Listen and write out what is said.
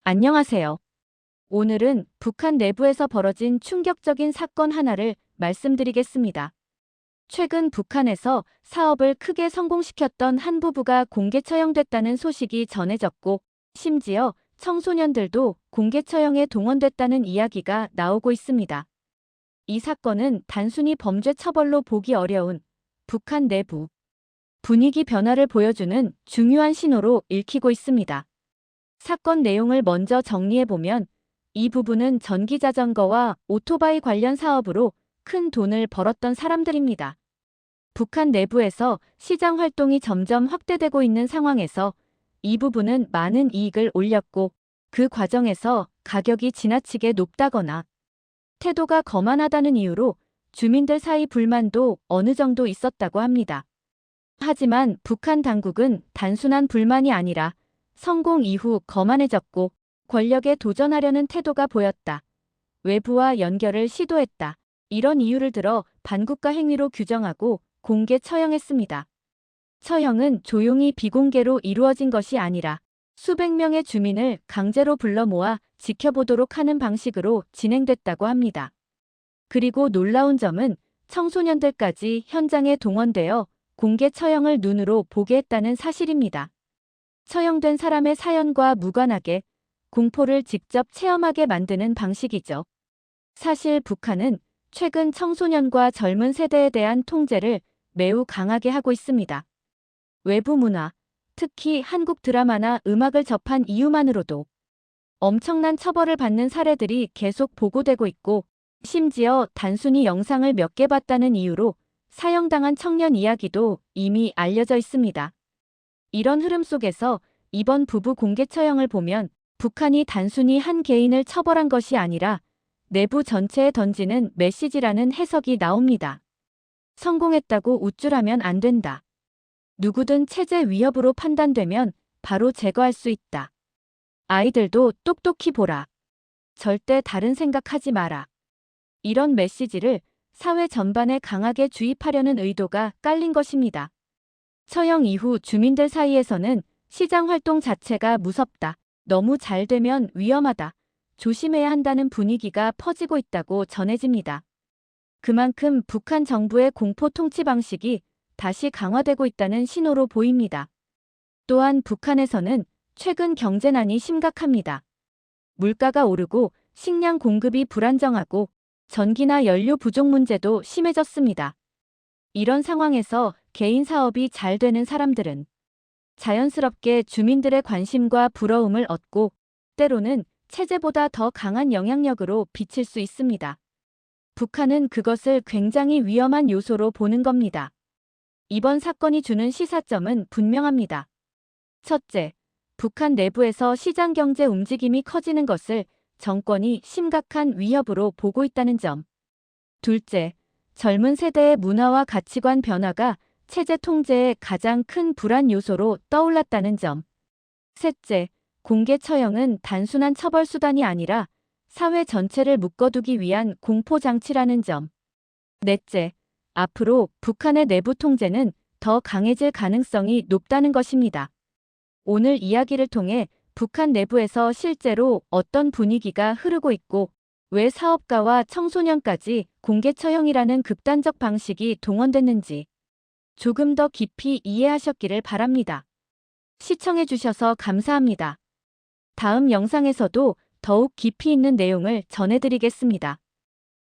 안녕하세요. 오늘은 북한 내부에서 벌어진 충격적인 사건 하나를 말씀드리겠습니다. 최근 북한에서 사업을 크게 성공시켰던 한 부부가 공개 처형됐다는 소식이 전해졌고, 심지어 청소년들도 공개 처형에 동원됐다는 이야기가 나오고 있습니다. 이 사건은 단순히 범죄 처벌로 보기 어려운 북한 내부 분위기 변화를 보여주는 중요한 신호로 읽히고 있습니다. 사건 내용을 먼저 정리해보면 이 부부는 전기자전거와 오토바이 관련 사업으로 큰 돈을 벌었던 사람들입니다. 북한 내부에서 시장 활동이 점점 확대되고 있는 상황에서 이 부부는 많은 이익을 올렸고, 그 과정에서 가격이 지나치게 높다거나 태도가 거만하다는 이유로 주민들 사이 불만도 어느 정도 있었다고 합니다. 하지만 북한 당국은 단순한 불만이 아니라 성공 이후 거만해졌고 권력에 도전하려는 태도가 보였다. 외부와 연결을 시도했다. 이런 이유를 들어 반국가 행위로 규정하고 공개 처형했습니다. 처형은 조용히 비공개로 이루어진 것이 아니라 수백 명의 주민을 강제로 불러 모아 지켜보도록 하는 방식으로 진행됐다고 합니다. 그리고 놀라운 점은 청소년들까지 현장에 동원되어 공개 처형을 눈으로 보게 했다는 사실입니다. 처형된 사람의 사연과 무관하게 공포를 직접 체험하게 만드는 방식이죠. 사실 북한은 최근 청소년과 젊은 세대에 대한 통제를 매우 강하게 하고 있습니다. 외부 문화, 특히 한국 드라마나 음악을 접한 이유만으로도 엄청난 처벌을 받는 사례들이 계속 보고되고 있고, 심지어 단순히 영상을 몇 개 봤다는 이유로 사형당한 청년 이야기도 이미 알려져 있습니다. 이런 흐름 속에서 이번 부부 공개 처형을 보면 북한이 단순히 한 개인을 처벌한 것이 아니라 내부 전체에 던지는 메시지라는 해석이 나옵니다. 성공했다고 우쭐하면 안 된다. 누구든 체제 위협으로 판단되면 바로 제거할 수 있다. 아이들도 똑똑히 보라. 절대 다른 생각하지 마라. 이런 메시지를 사회 전반에 강하게 주입하려는 의도가 깔린 것입니다. 처형 이후 주민들 사이에서는 시장 활동 자체가 무섭다. 너무 잘 되면 위험하다. 조심해야 한다는 분위기가 퍼지고 있다고 전해집니다. 그만큼 북한 정부의 공포 통치 방식이 다시 강화되고 있다는 신호로 보입니다. 또한 북한에서는 최근 경제난이 심각합니다. 물가가 오르고 식량 공급이 불안정하고 전기나 연료 부족 문제도 심해졌습니다. 이런 상황에서 개인 사업이 잘 되는 사람들은 자연스럽게 주민들의 관심과 부러움을 얻고 때로는 체제보다 더 강한 영향력으로 비칠 수 있습니다. 북한은 그것을 굉장히 위험한 요소로 보는 겁니다. 이번 사건이 주는 시사점은 분명합니다. 첫째, 북한 내부에서 시장 경제 움직임이 커지는 것을 정권이 심각한 위협으로 보고 있다는 점. 둘째, 젊은 세대의 문화와 가치관 변화가 체제 통제의 가장 큰 불안 요소로 떠올랐다는 점. 셋째, 공개 처형은 단순한 처벌 수단이 아니라 사회 전체를 묶어두기 위한 공포장치라는 점. 넷째, 앞으로 북한의 내부 통제는 더 강해질 가능성이 높다는 것입니다. 오늘 이야기를 통해 북한 내부에서 실제로 어떤 분위기가 흐르고 있고 왜 사업가와 청소년까지 공개 처형이라는 극단적 방식이 동원됐는지 조금 더 깊이 이해하셨기를 바랍니다. 시청해주셔서 감사합니다. 다음 영상에서도 더욱 깊이 있는 내용을 전해드리겠습니다.